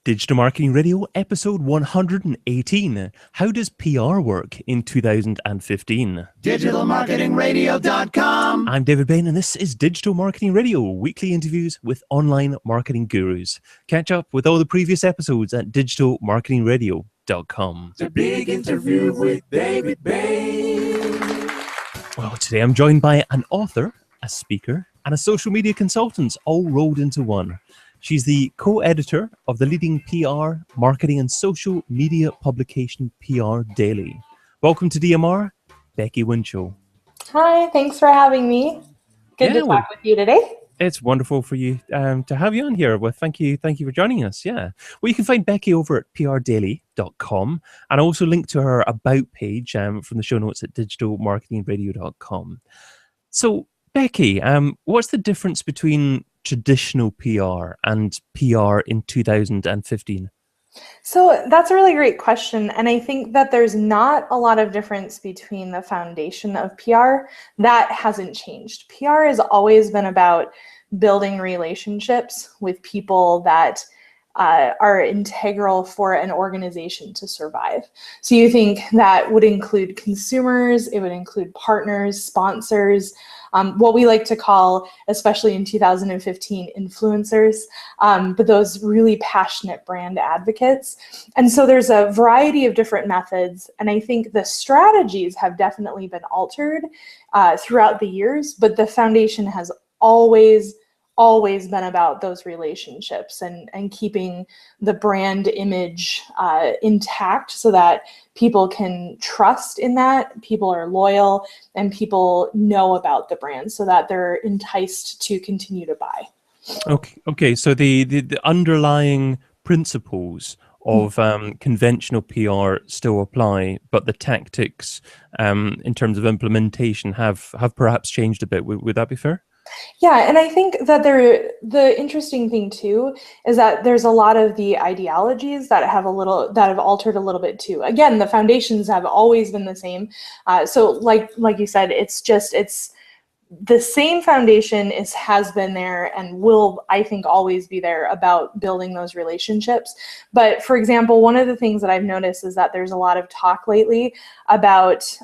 Digital Marketing Radio, episode 118. How does PR work in 2015? DigitalMarketingRadio.com. I'm David Bain, and this is Digital Marketing Radio, weekly interviews with online marketing gurus. Catch up with all the previous episodes at DigitalMarketingRadio.com. The big interview with David Bain. Well, today I'm joined by an author, a speaker, and a social media consultant, all rolled into one. She's the co-editor of the leading PR, marketing and social media publication PR Daily. Welcome to DMR, BEKI WINCHEL. Hi, thanks for having me. Good to talk with you today. It's wonderful for you to have you on here. Well, thank you for joining us. Yeah. Well, you can find BEKI over at prdaily.com and also link to her about page from the show notes at digitalmarketingradio.com. So, BEKI, what's the difference between traditional PR and PR in 2015? So that's a really great question. And I think that there's not a lot of difference between the foundation of PR. That hasn't changed. PR has always been about building relationships with people that are integral for an organization to survive. So you think that would include consumers, it would include partners, sponsors, what we like to call, especially in 2015, influencers, but those really passionate brand advocates. And so there's a variety of different methods, and I think the strategies have definitely been altered throughout the years, but the foundation has always been about those relationships and keeping the brand image intact so that people can trust in that, people are loyal, and people know about the brand so that they're enticed to continue to buy. Okay. So the underlying principles of conventional PR still apply, but the tactics in terms of implementation have perhaps changed a bit. Would that be fair? Yeah, and I think that the interesting thing too is that there's a lot of the ideologies that have altered a little bit too. Again, the foundations have always been the same. So like you said, it's the same foundation has been there and will, I think, always be there about building those relationships. But for example, one of the things that I've noticed is that there's a lot of talk lately about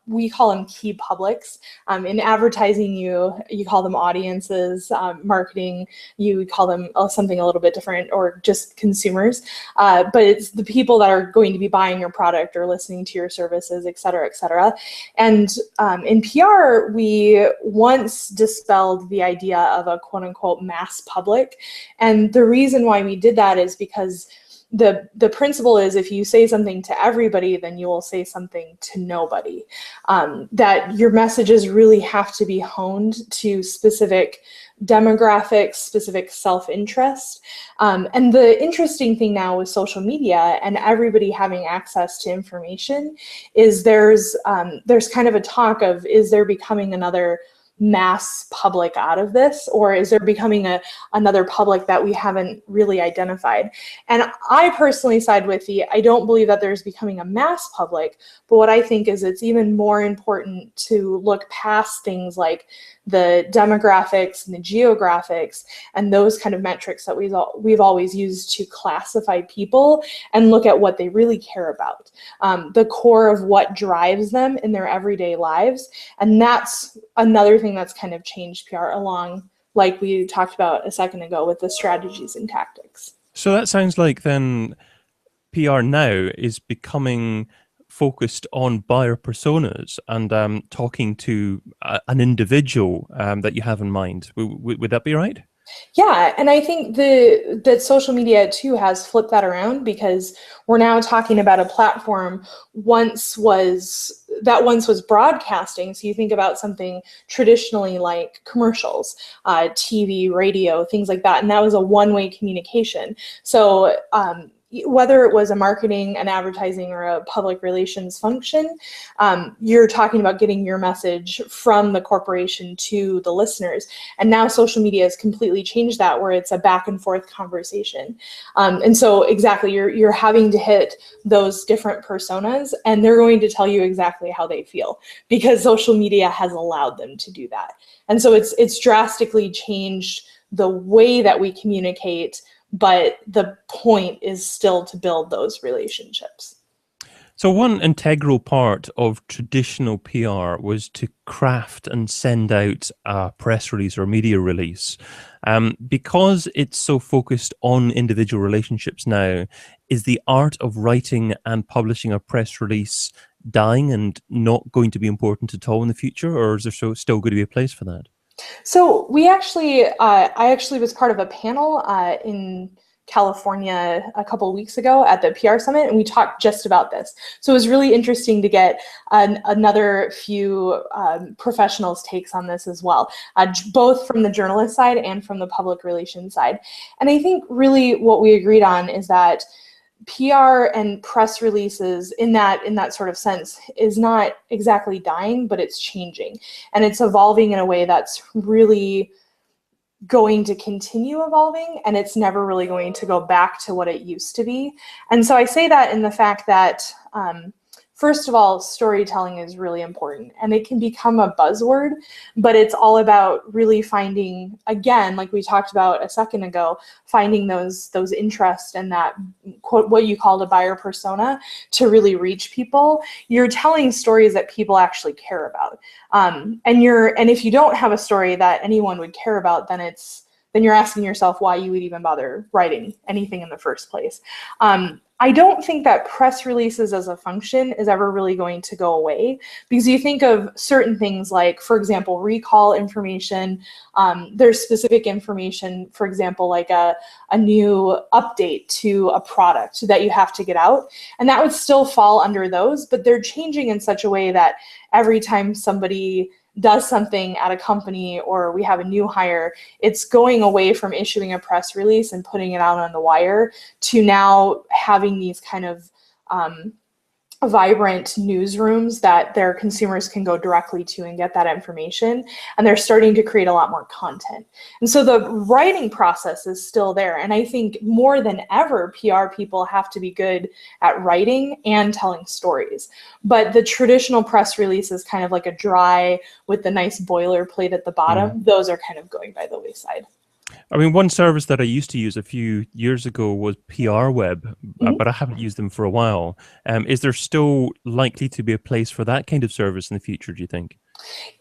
we call them key publics. In advertising, you call them audiences. Marketing, you call them something a little bit different, or just consumers. But it's the people that are going to be buying your product or listening to your services, et cetera, et cetera. And in PR, we once dispelled the idea of a quote unquote mass public. And the reason why we did that is because the principle is if you say something to everybody, then you will say something to nobody. That your messages really have to be honed to specific demographics, specific self-interest. And the interesting thing now with social media and everybody having access to information is there's kind of a talk of, is there becoming another mass public out of this, or is there becoming another public that we haven't really identified? And I personally side with I don't believe that there's becoming a mass public, but what I think is it's even more important to look past things like the demographics and the geographics and those kind of metrics that we've always used to classify people and look at what they really care about, the core of what drives them in their everyday lives. And that's another thing that's kind of changed PR along, like we talked about a second ago with the strategies and tactics. So that sounds like then PR now is becoming focused on buyer personas and talking to an individual that you have in mind. Would that be right? Yeah, and I think that social media too has flipped that around, because we're now talking about a platform once was broadcasting. So you think about something traditionally like commercials, TV, radio, things like that, and that was a one-way communication. So whether it was a marketing, an advertising, or a public relations function, you're talking about getting your message from the corporation to the listeners. And now social media has completely changed that, where it's a back and forth conversation. And so exactly, you're having to hit those different personas, and they're going to tell you exactly how they feel, because social media has allowed them to do that. And so it's drastically changed the way that we communicate but the point is still to build those relationships. So one integral part of traditional PR was to craft and send out a press release or media release. Because it's so focused on individual relationships now, is the art of writing and publishing a press release dying and not going to be important at all in the future, or is there still going to be a place for that? So we actually, I actually was part of a panel in California a couple of weeks ago at the PR Summit, and we talked just about this. So it was really interesting to get another few professionals' takes on this as well, both from the journalist side and from the public relations side. And I think really what we agreed on is that PR and press releases in that sort of sense is not exactly dying, but it's changing, and it's evolving in a way that's really going to continue evolving, and it's never really going to go back to what it used to be. And so I say that in the fact that first of all, storytelling is really important, and it can become a buzzword, but it's all about really finding, again, like we talked about a second ago, finding those interests and that, quote, what you called a buyer persona to really reach people. You're telling stories that people actually care about. And if you don't have a story that anyone would care about, then you're asking yourself why you would even bother writing anything in the first place. I don't think that press releases as a function is ever really going to go away, because you think of certain things like, for example, recall information. There's specific information, for example, like a new update to a product that you have to get out, and that would still fall under those, but they're changing in such a way that every time somebody does something at a company or we have a new hire, it's going away from issuing a press release and putting it out on the wire to now having these kind of vibrant newsrooms that their consumers can go directly to and get that information. And they're starting to create a lot more content. And so the writing process is still there. And I think more than ever, PR people have to be good at writing and telling stories. But the traditional press release is kind of like a dry with the nice boilerplate at the bottom. Those are kind of going by the wayside. I mean, one service that I used to use a few years ago was PRWeb, but I haven't used them for a while. Is there still likely to be a place for that kind of service in the future, do you think?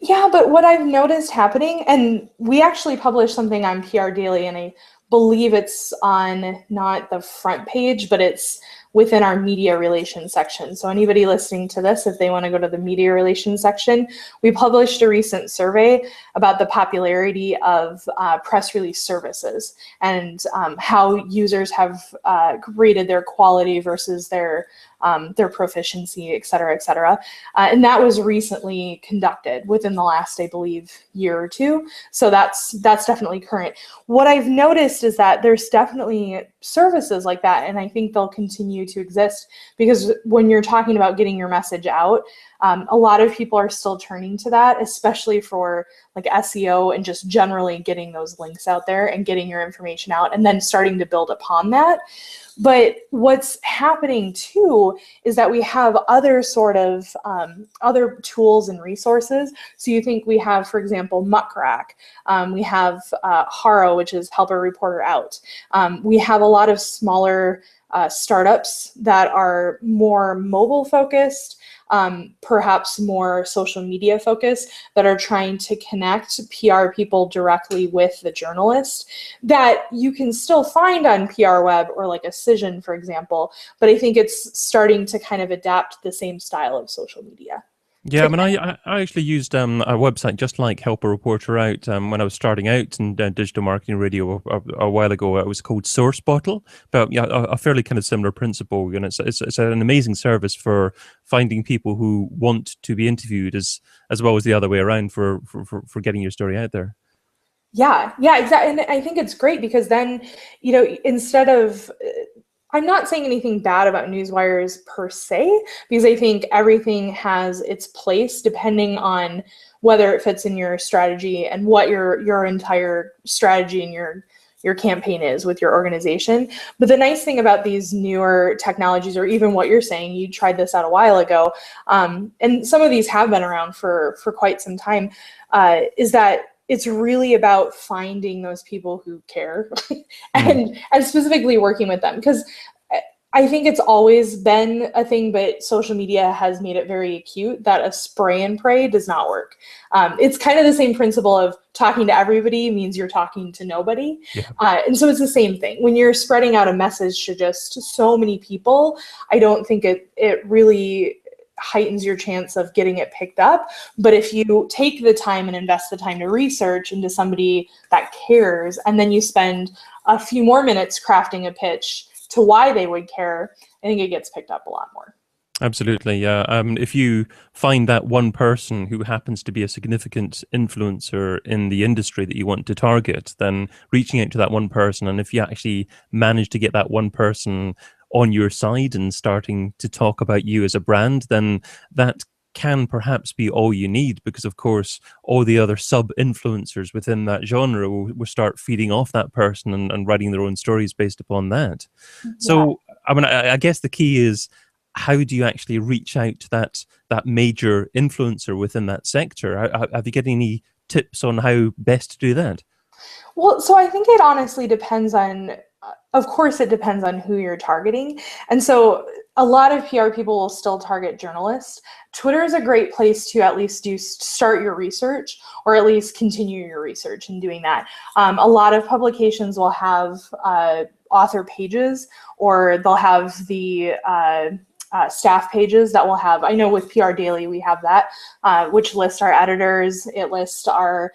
Yeah, but what I've noticed happening, and we actually published something on PR Daily, and I believe it's on not the front page, but it's within our media relations section. So anybody listening to this, if they want to go to the media relations section, we published a recent survey about the popularity of press release services and how users have rated their quality versus their proficiency, et cetera, et cetera. And that was recently conducted within the last, I believe, year or two. So that's definitely current. What I've noticed is that there's definitely services like that, and I think they'll continue to exist, because when you're talking about getting your message out, a lot of people are still turning to that, especially for like SEO and just generally getting those links out there and getting your information out and then starting to build upon that. But what's happening too is that we have other sort of other tools and resources. So you think we have, for example, Muckrack. We have Haro, which is Help a Reporter Out. We have a lot of smaller startups that are more mobile focused, perhaps more social media focused, that are trying to connect PR people directly with the journalist, that you can still find on PRWeb or like a Cision, for example, but I think it's starting to kind of adapt the same style of social media. Yeah, I mean, I actually used a website just like Help a Reporter Out when I was starting out in digital marketing radio a while ago. It was called Source Bottle, but yeah, a fairly kind of similar principle. And it's an amazing service for finding people who want to be interviewed, as well as the other way around for getting your story out there. Yeah, exactly. And I think it's great because then, you know, instead of I'm not saying anything bad about newswires per se, because I think everything has its place depending on whether it fits in your strategy and what your entire strategy and your campaign is with your organization. But the nice thing about these newer technologies, or even what you're saying, you tried this out a while ago, and some of these have been around for quite some time, is that it's really about finding those people who care and specifically working with them, because I think it's always been a thing, but social media has made it very acute that a spray and pray does not work. It's kind of the same principle of talking to everybody means you're talking to nobody. Yeah. And so it's the same thing. When you're spreading out a message to just so many people, I don't think it really heightens your chance of getting it picked up. But if you take the time and invest the time to research into somebody that cares, and then you spend a few more minutes crafting a pitch to why they would care, I think it gets picked up a lot more. Absolutely, yeah. If you find that one person who happens to be a significant influencer in the industry that you want to target, then reaching out to that one person, and if you actually manage to get that one person on your side and starting to talk about you as a brand, then that can perhaps be all you need, because of course all the other sub-influencers within that genre will start feeding off that person and writing their own stories based upon that. Yeah. So I mean, I guess the key is, how do you actually reach out to that major influencer within that sector? Have you got any tips on how best to do that? Well, so I think it honestly depends on, of course, it depends on who you're targeting. And so a lot of PR people will still target journalists. Twitter is a great place to at least start your research, or at least continue your research in doing that. A lot of publications will have author pages, or they'll have the staff pages that will have, I know with PR Daily we have that, which lists our editors, it lists our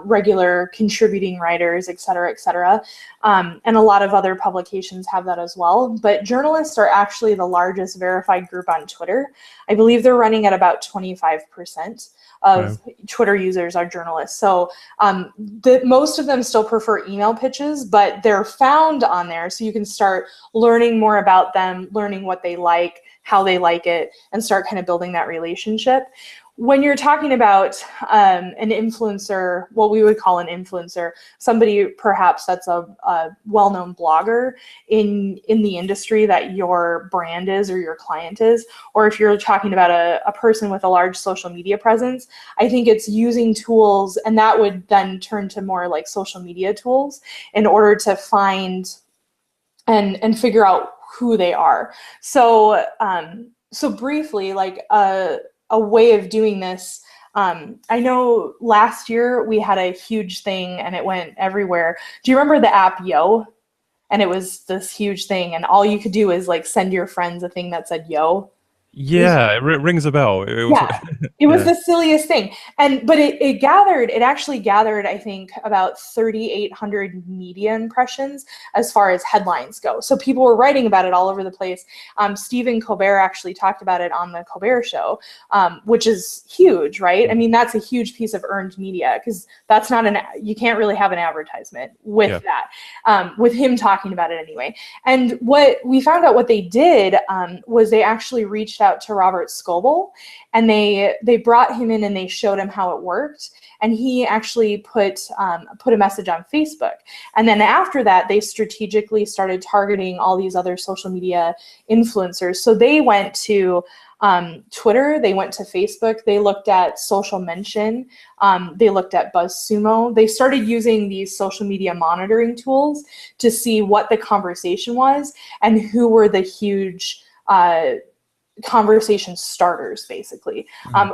regular contributing writers, et cetera, et cetera. And a lot of other publications have that as well. But journalists are actually the largest verified group on Twitter. I believe they're running at about 25% of Twitter users are journalists. So most of them still prefer email pitches, but they're found on there. So you can start learning more about them, learning what they like, how they like it, and start kind of building that relationship. When you're talking about an influencer, what we would call an influencer, somebody perhaps that's a well-known blogger in the industry that your brand is or your client is, or if you're talking about a person with a large social media presence, I think it's using tools, and that would then turn to more like social media tools in order to find and figure out who they are. So so briefly, like a way of doing this, I know last year we had a huge thing and it went everywhere. Do you remember the app Yo? And it was this huge thing, and all you could do is like send your friends a thing that said Yo. Yeah, it rings a bell. It was the silliest thing. But it actually gathered, I think, about 3,800 media impressions as far as headlines go. So people were writing about it all over the place. Stephen Colbert actually talked about it on the Colbert Show, which is huge, right? I mean, that's a huge piece of earned media, because that's not you can't really have an advertisement with that, with him talking about it anyway. And what we found out what they did was they actually reached out to Robert Scoble, and they brought him in and they showed him how it worked, and he actually put a message on Facebook. And then after that, they strategically started targeting all these other social media influencers. So they went to Twitter, they went to Facebook, they looked at Social Mention, they looked at BuzzSumo. They started using these social media monitoring tools to see what the conversation was and who were the huge conversation starters, basically.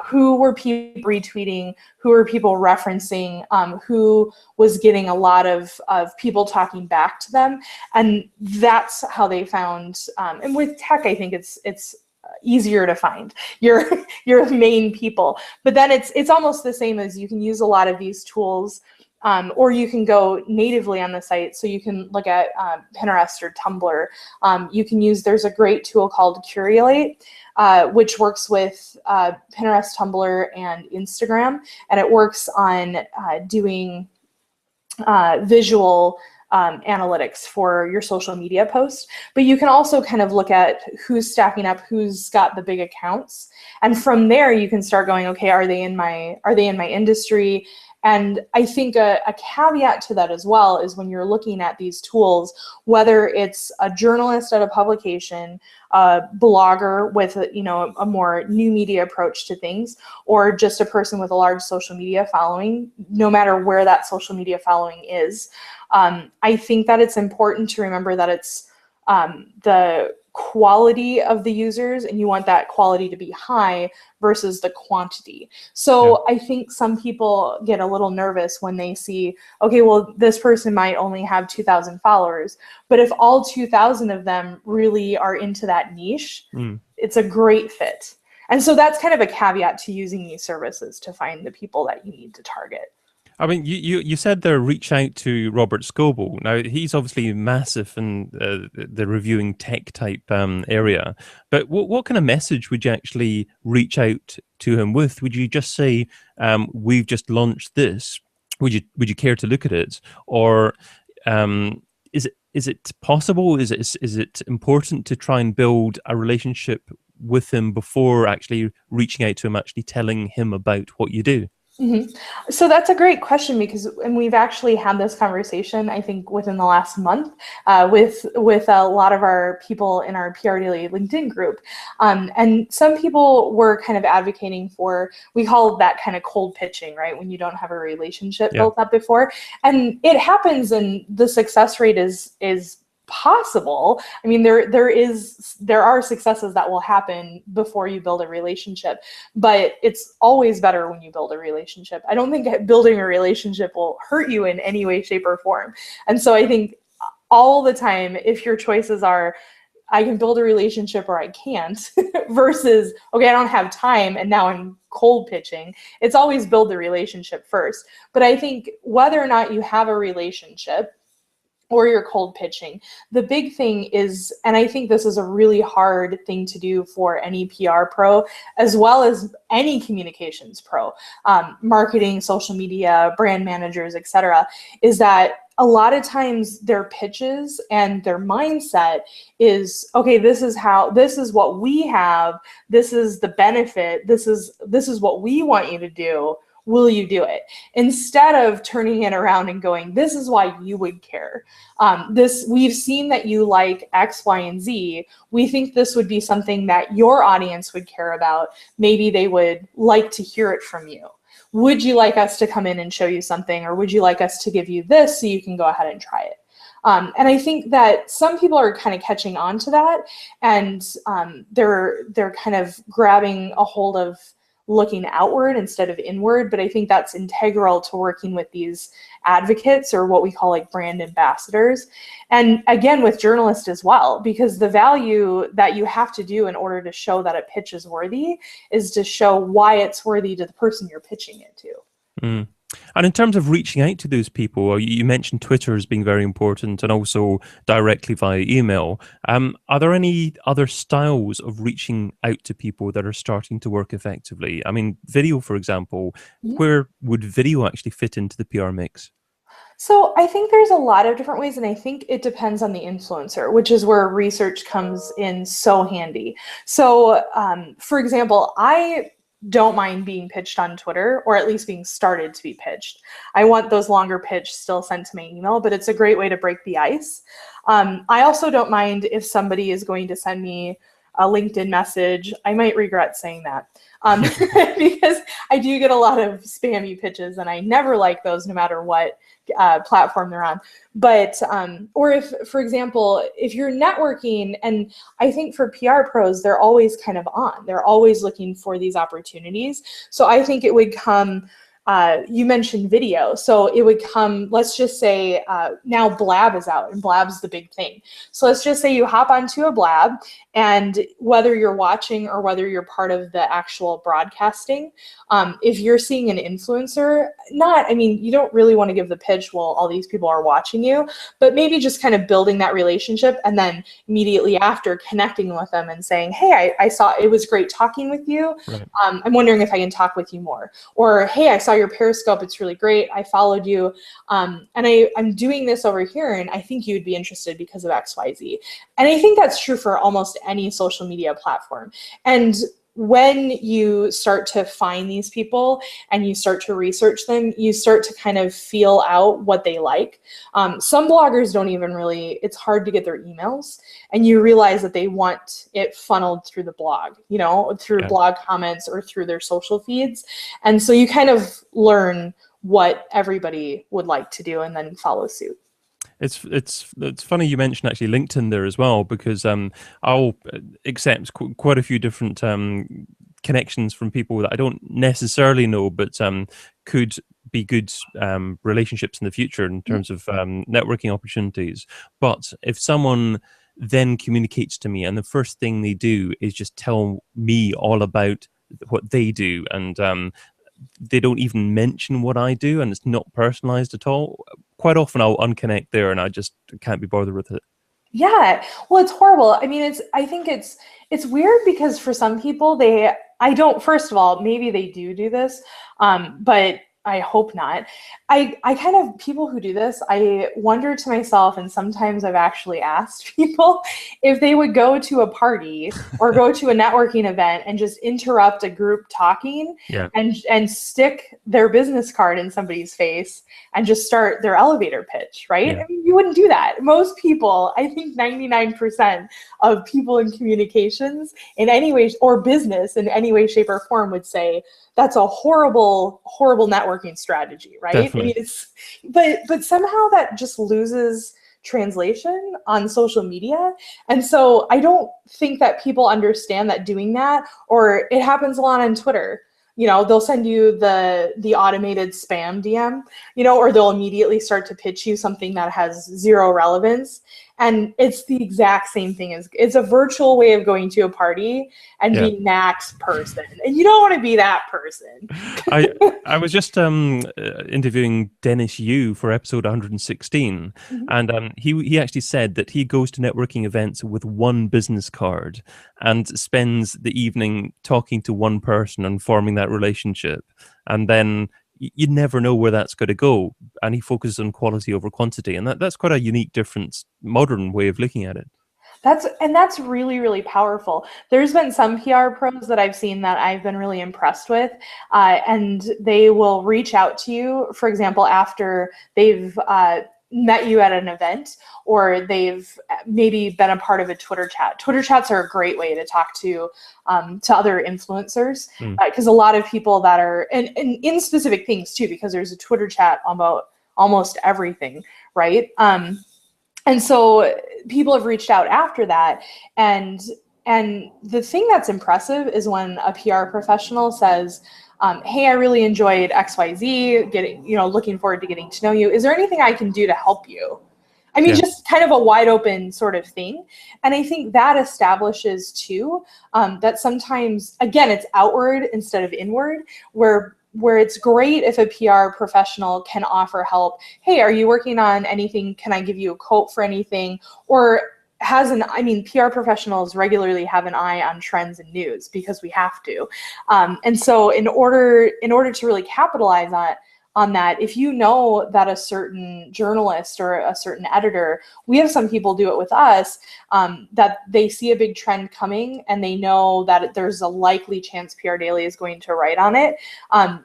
Who were people retweeting, who were people referencing, who was getting a lot of people talking back to them. And that's how they found, and with tech, I think it's easier to find your main people. But then it's almost the same, as you can use a lot of these tools, or you can go natively on the site. So you can look at Pinterest or Tumblr. You can use, there's a great tool called Curulate, which works with Pinterest, Tumblr, and Instagram. And it works on doing visual analytics for your social media posts. But you can also kind of look at who's stacking up, who's got the big accounts. And from there, you can start going, okay, are they in my industry? And I think a caveat to that as well is when you're looking at these tools, whether it's a journalist at a publication, a blogger with a more new media approach to things, or just a person with a large social media following, no matter where that social media following is, I think that it's important to remember that it's the quality of the users, and you want that quality to be high versus the quantity. So I think some people get a little nervous when they see, okay, well, this person might only have 2,000 followers, but if all 2,000 of them really are into that niche, it's a great fit. And so that's kind of a caveat to using these services to find the people that you need to target. I mean, you said there, reach out to Robert Scoble. Now, he's obviously massive in the reviewing tech type area, but what kind of message would you actually reach out to him with? Would you just say, we've just launched this, would you care to look at it? Or is it possible, is it important to try and build a relationship with him before actually reaching out to him, actually telling him about what you do? So that's a great question, and we've actually had this conversation, I think, within the last month with a lot of our people in our PR Daily LinkedIn group. And some people were kind of advocating for, we call that kind of cold pitching, right? When you don't have a relationship built up before. And it happens, and the success rate is possible. I mean, there are successes that will happen before you build a relationship, but it's always better when you build a relationship. I don't think building a relationship will hurt you in any way, shape, or form. And so I think all the time, if your choices are, I can build a relationship or I can't, versus, okay, I don't have time and now I'm cold pitching, it's always build the relationship first. But I think whether or not you have a relationship or you're cold pitching, the big thing is, and I think this is a really hard thing to do for any PR pro, as well as any communications pro, marketing, social media, brand managers, etc., is that a lot of times their pitches and their mindset is, okay, this is what we have, this is the benefit, this is what we want you to do. Will you do it? Instead of turning it around and going, this is why you would care. We've seen that you like X, Y, and Z. We think this would be something that your audience would care about. Maybe they would like to hear it from you. Would you like us to come in and show you something, or would you like us to give you this so you can go ahead and try it? And I think that some people are kind of catching on to that, and they're kind of grabbing a hold of looking outward instead of inward. But I think that's integral to working with these advocates, or what we call like brand ambassadors. And again, with journalists as well, because the value that you have to do in order to show that a pitch is worthy is to show why it's worthy to the person you're pitching it to. And in terms of reaching out to those people, you mentioned Twitter as being very important, and also directly via email. Are there any other styles of reaching out to people that are starting to work effectively? I mean, video, for example, where would video actually fit into the PR mix? So I think there's a lot of different ways, and I think it depends on the influencer, which is where research comes in so handy. So for example, I don't mind being pitched on Twitter, or at least being started to be pitched. I want those longer pitches still sent to my email, but it's a great way to break the ice. I also don't mind if somebody is going to send me a LinkedIn message. I might regret saying that because I do get a lot of spammy pitches, and I never like those, no matter what platform they're on. But or if, for example, if you're networking, and I think for PR pros, they're always kind of on. They're always looking for these opportunities. So I think it would come, you mentioned video. So it would come, let's just say now Blab is out, and Blab's the big thing. So let's just say you hop onto a Blab, and whether you're watching or whether you're part of the actual broadcasting, if you're seeing an influencer, you don't really want to give the pitch while all these people are watching you, but maybe just kind of building that relationship, and then immediately after connecting with them and saying, hey, I saw, it was great talking with you. Right. I'm wondering if I can talk with you more. Or, hey, I saw your Periscope, it's really great, I followed you, and I'm doing this over here, and I think you would be interested because of XYZ. And I think that's true for almost any social media platform. And when you start to find these people and you start to research them, you start to kind of feel out what they like. Some bloggers don't even really, it's hard to get their emails, and you realize that they want it funneled through the blog, you know, through blog comments or through their social feeds. And so you kind of learn what everybody would like to do and then follow suit. It's funny you mentioned actually LinkedIn there as well, because I'll accept quite a few different connections from people that I don't necessarily know, but could be good relationships in the future in terms of networking opportunities. But if someone then communicates to me and the first thing they do is just tell me all about what they do, and they don't even mention what I do, and it's not personalized at all, quite often I'll unconnect there and I just can't be bothered with it. Yeah, well, it's horrible. I mean, I think it's weird because for some people, first of all, maybe they do this, but I hope not. I kind of, people who do this, I wonder to myself, and sometimes I've actually asked people if they would go to a party or go to a networking event and just interrupt a group talking and stick their business card in somebody's face and just start their elevator pitch, right? I mean, you wouldn't do that. Most people, I think 99% of people in communications in any way, or business in any way, shape, or form would say, that's a horrible, horrible networking strategy, right? Definitely. I mean, but somehow that just loses translation on social media. And so I don't think that people understand that doing that, or it happens a lot on Twitter. You know, they'll send you the automated spam DM, you know, or they'll immediately start to pitch you something that has zero relevance. And it's the exact same thing as, it's a virtual way of going to a party and being that person. And you don't want to be that person. I was just interviewing Dennis Yu for episode 116, and he actually said that he goes to networking events with one business card and spends the evening talking to one person and forming that relationship. And then you never know where that's going to go. And he focuses on quality over quantity. And that's quite a unique, different, modern way of looking at it. That's really, really powerful. There's been some PR pros that I've seen that I've been really impressed with, and they will reach out to you, for example, after they've met you at an event, or they've maybe been a part of a Twitter chat. Twitter chats are a great way to talk to other influencers, because a lot of people that are, and in specific things too, because there's a Twitter chat about almost everything, right? And so people have reached out after that, and the thing that's impressive is when a PR professional says, hey, I really enjoyed XYZ, looking forward to getting to know you. Is there anything I can do to help you? I mean, just kind of a wide open sort of thing. And I think that establishes too, that sometimes, again, it's outward instead of inward, where it's great if a PR professional can offer help. Hey, are you working on anything? Can I give you a quote for anything? Or PR professionals regularly have an eye on trends and news because we have to. And so in order to really capitalize on that, if you know that a certain journalist or a certain editor, we have some people do it with us, that they see a big trend coming and they know that there's a likely chance PR Daily is going to write on it.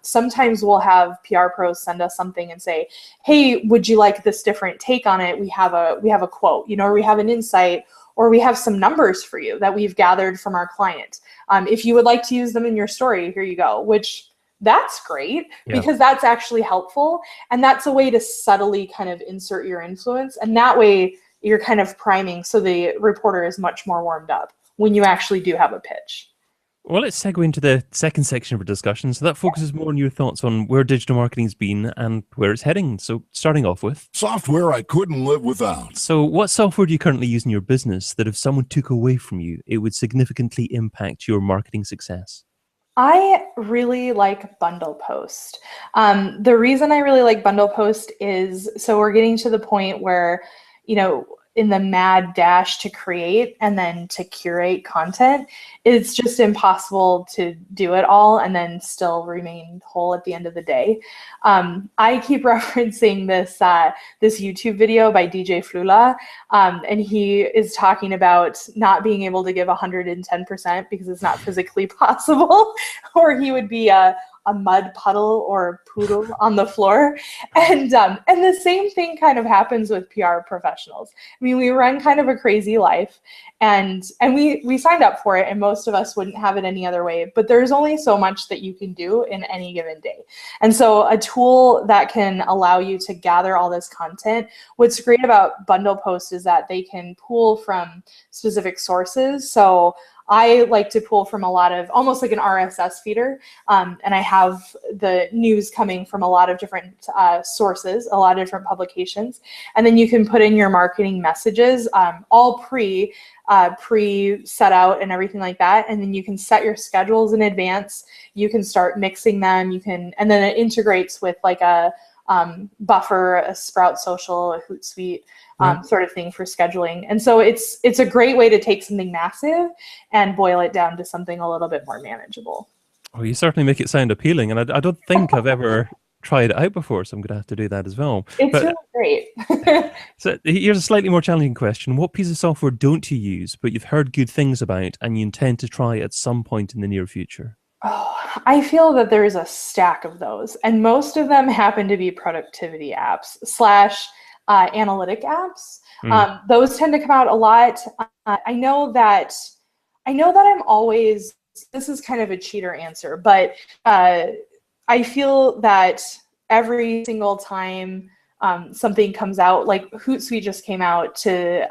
Sometimes we'll have PR pros send us something and say, hey, would you like this different take on it? We have a quote, or we have an insight, or we have some numbers for you that we've gathered from our client. If you would like to use them in your story, here you go, which that's great, because that's actually helpful. And that's a way to subtly kind of insert your influence. And that way you're kind of priming so the reporter is much more warmed up when you actually do have a pitch. Well, let's segue into the second section of our discussion. So that focuses more on your thoughts on where digital marketing's been and where it's heading. So starting off with software I couldn't live without. So what software do you currently use in your business that if someone took away from you, it would significantly impact your marketing success? I really like Bundle Post. The reason I really like Bundle Post is, so we're getting to the point where, in the mad dash to create and then to curate content, it's just impossible to do it all and then still remain whole at the end of the day. I keep referencing this this YouTube video by DJ Flula, and he is talking about not being able to give 110% because it's not physically possible, or he would be a mud puddle or poodle on the floor. And the same thing kind of happens with PR professionals. I mean, we run kind of a crazy life, and we signed up for it, and most of us wouldn't have it any other way, but there's only so much that you can do in any given day. And so a tool that can allow you to gather all this content, what's great about bundle posts is that they can pull from specific sources. So I like to pull from a lot of, almost like an RSS feeder, and I have the news coming from a lot of different sources, a lot of different publications, and then you can put in your marketing messages, all pre set out and everything like that, and then you can set your schedules in advance. You can start mixing them. You can, and then it integrates with like a Buffer, a Sprout Social, a Hootsuite, sort of thing for scheduling. And so it's a great way to take something massive and boil it down to something a little bit more manageable. Oh, you certainly make it sound appealing, and I don't think I've ever tried it out before, so I'm going to have to do that as well. It's really great. So here's a slightly more challenging question. What piece of software don't you use, but you've heard good things about, and you intend to try at some point in the near future? Oh, I feel that there's a stack of those, and most of them happen to be productivity apps / analytic apps. Those tend to come out a lot. I know that I'm always, this is kind of a cheater answer, but I feel that every single time something comes out, like Hootsuite just came out to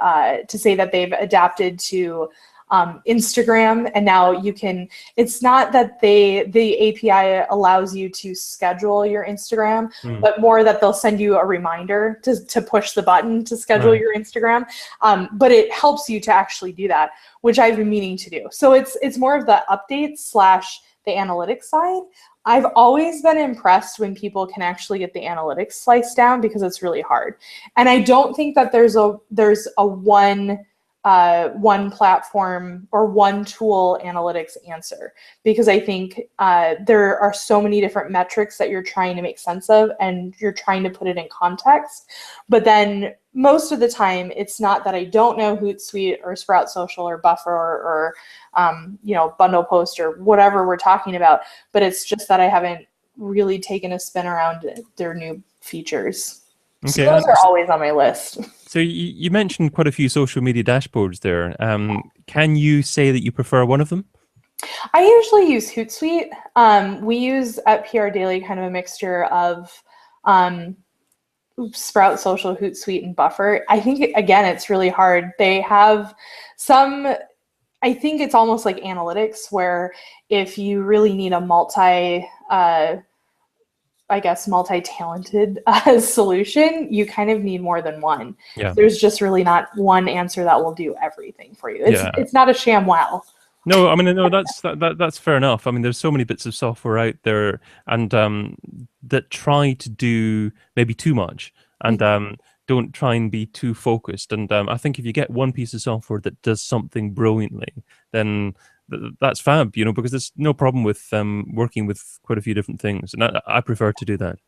say that they've adapted to Instagram, and now you can, it's not that the API allows you to schedule your Instagram, but more that they'll send you a reminder to push the button to schedule your Instagram. But it helps you to actually do that, which I've been meaning to do. So it's more of the updates / the analytics side. I've always been impressed when people can actually get the analytics sliced down, because it's really hard. And I don't think that there's a one platform or one tool analytics answer, because I think there are so many different metrics that you're trying to make sense of, and you're trying to put it in context. But then most of the time, it's not that I don't know Hootsuite or Sprout Social or Buffer or Bundle Post or whatever we're talking about, but it's just that I haven't really taken a spin around their new features. Okay, so those are always on my list. So you mentioned quite a few social media dashboards there. Can you say that you prefer one of them? I usually use Hootsuite. We use at PR Daily kind of a mixture of Sprout Social, Hootsuite, and Buffer. I think, again, it's really hard. They have some, I think it's almost like analytics, where if you really need a multi-talented solution, you kind of need more than one. Yeah. There's just really not one answer that will do everything for you. It's not a ShamWow. No, I mean, no, that's fair enough. I mean, there's so many bits of software out there, and that try to do maybe too much, and don't try and be too focused. And I think if you get one piece of software that does something brilliantly, then that's fab, because there's no problem with working with quite a few different things, and I prefer to do that.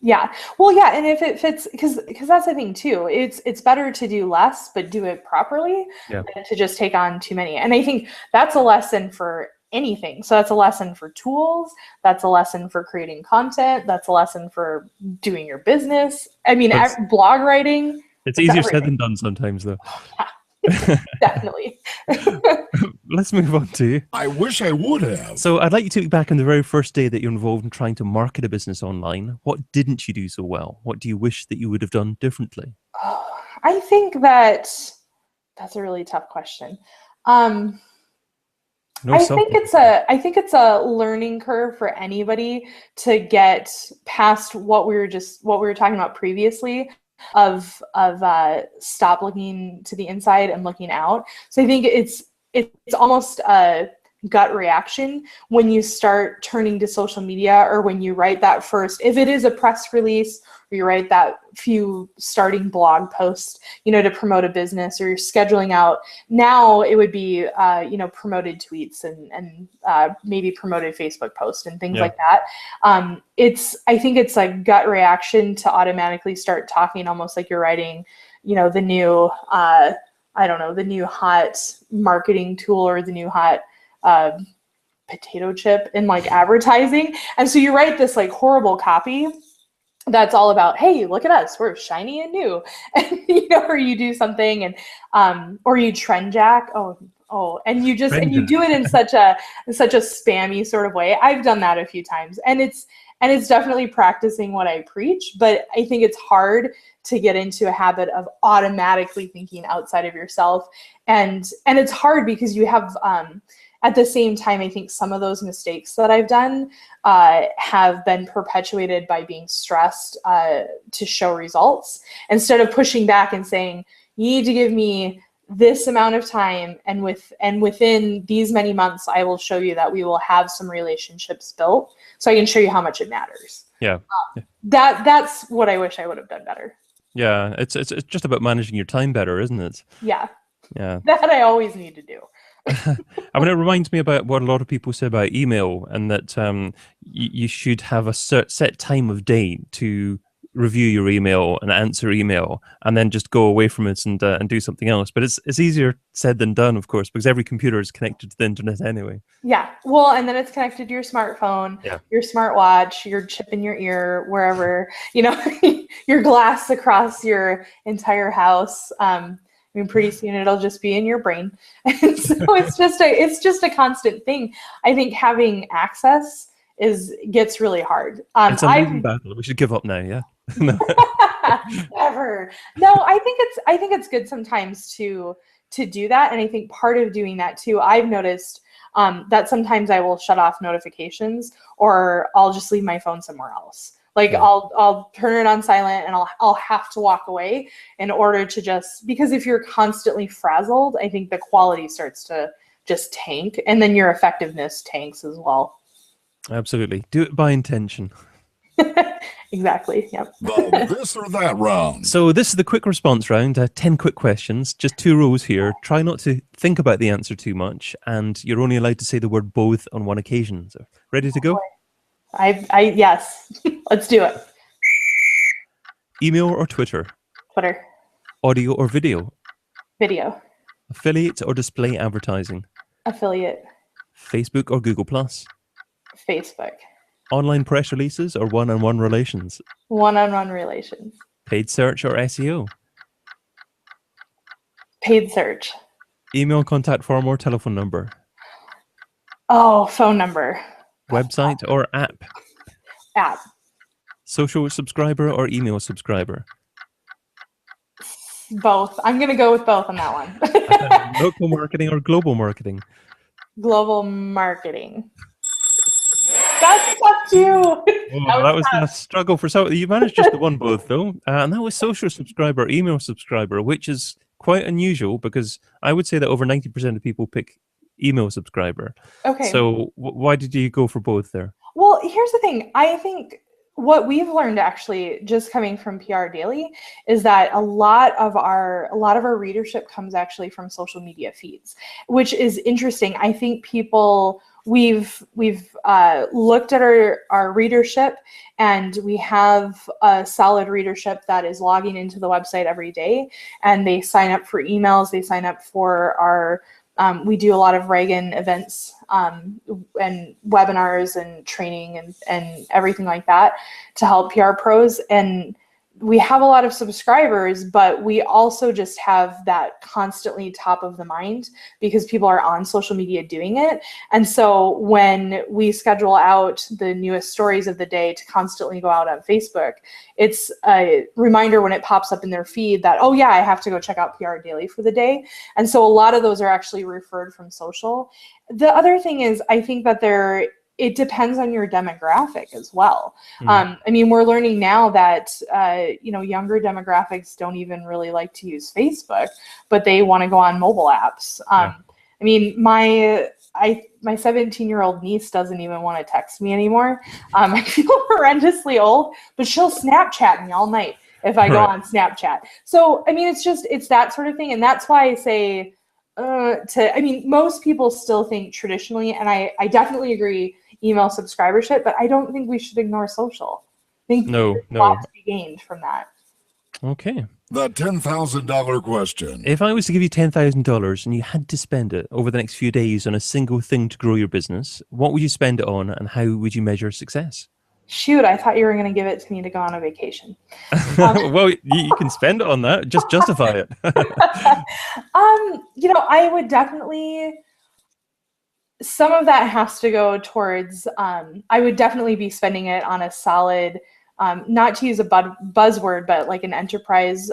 Yeah, well, yeah, and if it fits, because that's the thing too. It's better to do less, but do it properly, than to just take on too many. And I think that's a lesson for anything. So that's a lesson for tools. That's a lesson for creating content. That's a lesson for doing your business. I mean, blog writing. It's easier said than done sometimes, though. Definitely. Let's move on to, I wish I would have. So I'd like you to look back on the very first day that you're involved in trying to market a business online. What didn't you do so well? What do you wish that you would have done differently? Oh, I think that's a really tough question. I think it's a learning curve for anybody to get past what we were talking about previously, of stop looking to the inside and looking out. So I think it's almost gut reaction when you start turning to social media, or when you write that first, if it is a press release, or you write that few starting blog posts, to promote a business, or you're scheduling out. Now it would be, promoted tweets and maybe promoted Facebook posts and things like that. I think it's like gut reaction to automatically start talking almost like you're writing, the new, the new hot marketing tool, or the new hot potato chip in like advertising. And so you write this like horrible copy that's all about, hey, look at us, we're shiny and new. And or you do something, and or you trend jack. And you do it in such a spammy sort of way. I've done that a few times, and it's definitely practicing what I preach, but I think it's hard to get into a habit of automatically thinking outside of yourself. And it's hard because you have, at the same time, I think some of those mistakes that I've done have been perpetuated by being stressed to show results, instead of pushing back and saying, you need to give me this amount of time, and within these many months, I will show you that we will have some relationships built, so I can show you how much it matters. Yeah. That's what I wish I would have done better. Yeah, it's just about managing your time better, isn't it? Yeah. Yeah. That I always need to do. I mean, it reminds me about what a lot of people say about email, and that you should have a set time of day to review your email and answer email, and then just go away from it and do something else. But it's easier said than done, of course, because every computer is connected to the internet anyway. Yeah, well, and then it's connected to your smartphone, your smartwatch, your chip in your ear, wherever, your glass across your entire house. I mean, pretty soon it'll just be in your brain. And so it's just a constant thing. I think having access gets really hard. It's a losing battle. We should give up now, yeah? No. Never. No, I think it's good sometimes to do that. And I think part of doing that too, I've noticed that sometimes I will shut off notifications, or I'll just leave my phone somewhere else. Like I'll turn it on silent, and I'll have to walk away in order to because if you're constantly frazzled, I think the quality starts to just tank, and then your effectiveness tanks as well. Absolutely. Do it by intention. Exactly. Yep. This or that round. So this is the quick response round. 10 quick questions, just 2 rows here. Try not to think about the answer too much, and you're only allowed to say the word both on one occasion. So ready to go? Yes. Let's do it. Email or Twitter? Twitter. Audio or video? Video. Affiliate or display advertising? Affiliate. Facebook or Google Plus? Facebook. Online press releases or one-on-one relations? One-on-one relations. Paid search or SEO? Paid search. Email contact form or telephone number? Oh, phone number. Website or app? App. Social subscriber or email subscriber? Both. I'm going to go with both on that one. Local marketing or global marketing? Global marketing. That's tough too. Oh, that was a struggle for some. You managed just the one both though, and that was social subscriber, email subscriber, which is quite unusual because I would say that over 90% of people pick email subscriber. Okay. So why did you go for both there? Well, here's the thing. I think what we've learned actually, just coming from PR Daily, is that a lot of our readership comes actually from social media feeds, which is interesting. I think we've looked at our readership, and we have a solid readership that is logging into the website every day, and they sign up for emails, they sign up for our we do a lot of Reagan events and webinars and training and everything like that to help PR pros. And we have a lot of subscribers, but we also just have that constantly top of the mind because people are on social media doing it. And so when we schedule out the newest stories of the day to constantly go out on Facebook, it's a reminder when it pops up in their feed that, oh yeah, I have to go check out PR Daily for the day. And so a lot of those are actually referred from social. The other thing is, I think that it depends on your demographic as well. I mean, we're learning now that, younger demographics don't even really like to use Facebook, but they want to go on mobile apps. I I mean, my 17-year-old niece doesn't even want to text me anymore. I feel horrendously old, but she'll Snapchat me all night if I go Right. on Snapchat. So, I mean, it's that sort of thing. And that's why I say I mean, most people still think traditionally, and I definitely agree, email subscribership, but I don't think we should ignore social. I think No, there's a no. lot to be gained from that. Okay. The $10,000 question. If I was to give you $10,000 and you had to spend it over the next few days on a single thing to grow your business, what would you spend it on, and how would you measure success? Shoot, I thought you were going to give it to me to go on a vacation. Well, you can spend it on that. Just justify it. You know, I would definitely, some of that has to go towards, I would definitely be spending it on a solid, not to use a buzzword, but like an enterprise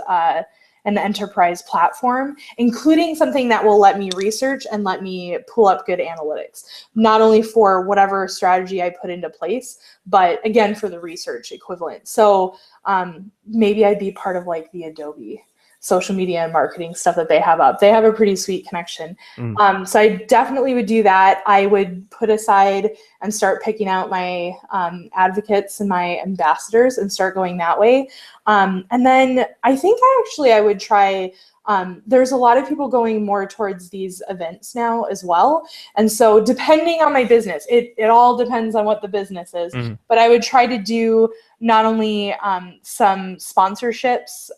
platform, including something that will let me research and let me pull up good analytics, not only for whatever strategy I put into place, but again, for the research equivalent. So maybe I'd be part of like the Adobe social media and marketing stuff that they have up. They have a pretty sweet connection. So I definitely would do that. I would put aside and start picking out my advocates and my ambassadors and start going that way. And then I think I would try, there's a lot of people going more towards these events now as well. And so depending on my business, it all depends on what the business is, but I would try to do not only some sponsorships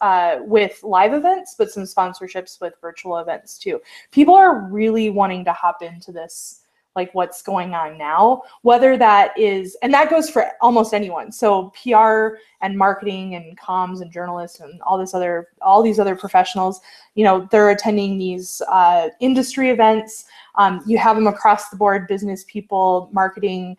with live events, but some sponsorships with virtual events too. People are really wanting to hop into this, like what's going on now, whether that is, and that goes for almost anyone. So PR and marketing and comms and journalists and all these other professionals, you know, they're attending these industry events. You have them across the board, business people, marketing.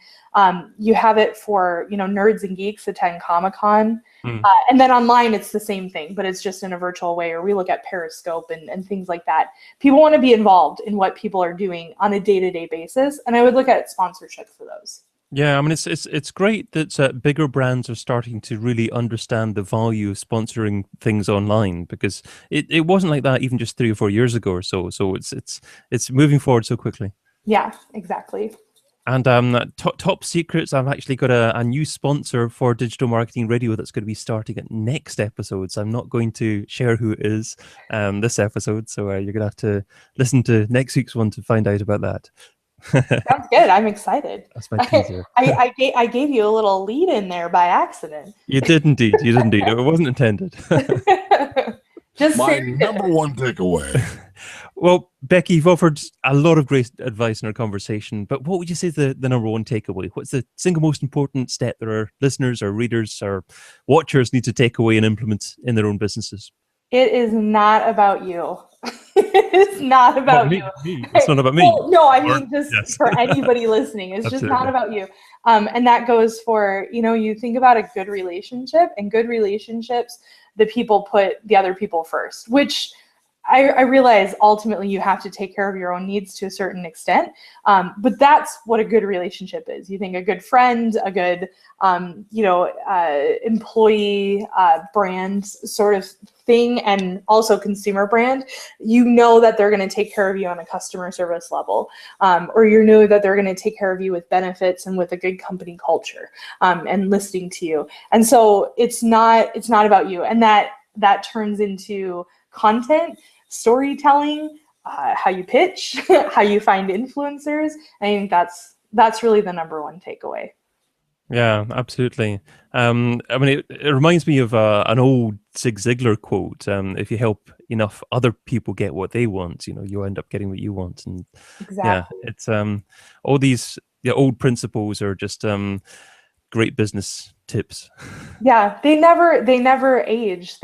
You have it for, you know, nerds and geeks attend Comic-Con. And then online, it's the same thing, but it's just in a virtual way, or we look at Periscope and things like that. People want to be involved in what people are doing on a day-to-day basis. And I would look at sponsorship for those. Yeah, I mean, it's great that bigger brands are starting to really understand the value of sponsoring things online, because it wasn't like that even just 3 or 4 years ago or so. So it's moving forward so quickly. Yeah, exactly. And top secrets, I've actually got a new sponsor for Digital Marketing Radio that's going to be starting at next episode. So I'm not going to share who it is this episode. So you're going to have to listen to next week's one to find out about that. Sounds good. I'm excited. That's my teaser. I gave you a little lead in there by accident. You did indeed. You did indeed. It wasn't intended. Just My number one takeaway. Well, Becky, you've offered a lot of great advice in our conversation, but what would you say is the number one takeaway? What's the single most important step that our listeners, our readers, our watchers need to take away and implement in their own businesses? It is not about you. It's not about you. Me. It's not about me. Well, no, I mean, just yes. for anybody listening, it's Absolutely. just not about you. And that goes for, you know, you think about a good relationship, and good relationships, the people put the other people first, which I realize ultimately you have to take care of your own needs to a certain extent. But that's what a good relationship is. You think a good friend, a good, employee brand sort of thing, and also consumer brand, you know that they're going to take care of you on a customer service level, or you know that they're going to take care of you with benefits and with a good company culture, and listening to you. And so it's not about you. And that turns into content, storytelling, how you pitch, how you find influencers. I think that's really the number one takeaway. Yeah, absolutely. I mean, it reminds me of an old Zig Ziglar quote. If you help enough other people get what they want, you know, you end up getting what you want. And Exactly. yeah, it's all these old principles are just great business tips. Yeah, they never age.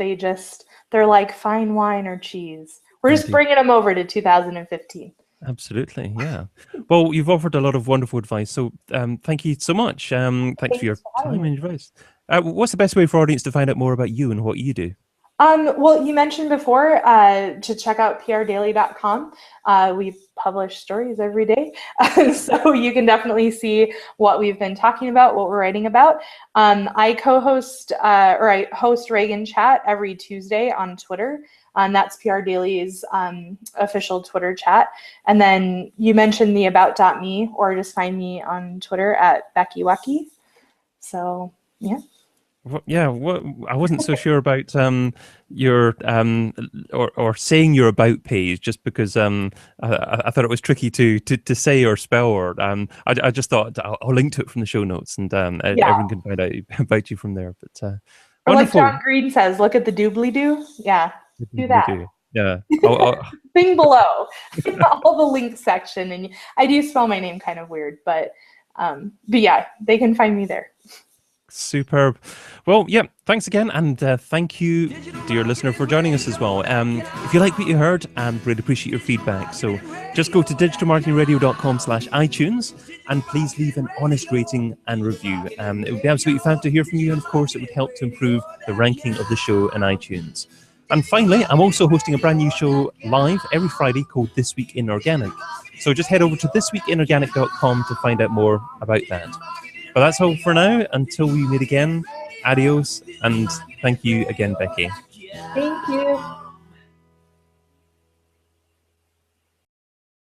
They're like fine wine or cheese. We're just Indeed. bringing them over to 2015. Absolutely, yeah. Well, you've offered a lot of wonderful advice, so thank you so much. Thanks for your time and advice. What's the best way for our audience to find out more about you and what you do? Well, you mentioned before to check out prdaily.com. We publish stories every day, so you can definitely see what we've been talking about, what we're writing about. I co-host I host Reagan Chat every Tuesday on Twitter. And that's PR Daily's official Twitter chat. And then you mentioned the about.me, or just find me on Twitter at BEKI WINCHEL. So, yeah. Yeah, I wasn't so sure about your or saying your about page, just because I thought it was tricky to say or spell, or I just thought I'll link to it from the show notes, and everyone can find out about you from there. But or wonderful. like John Green says, look at the doobly doo. Yeah, do that. Yeah. Thing below, all the link section, and I do spell my name kind of weird, but yeah, they can find me there. Superb. Well, yeah, thanks again, and thank you, dear listener, for joining us as well. If you like what you heard, really appreciate your feedback. So just go to digitalmarketingradio.com/iTunes and please leave an honest rating and review. It would be absolutely fab to hear from you, and of course it would help to improve the ranking of the show in iTunes. And finally, I'm also hosting a brand new show live every Friday called This Week in Organic. So just head over to thisweekinorganic.com to find out more about that. But that's all for now. Until we meet again, adios, and thank you again, Becky. Thank you.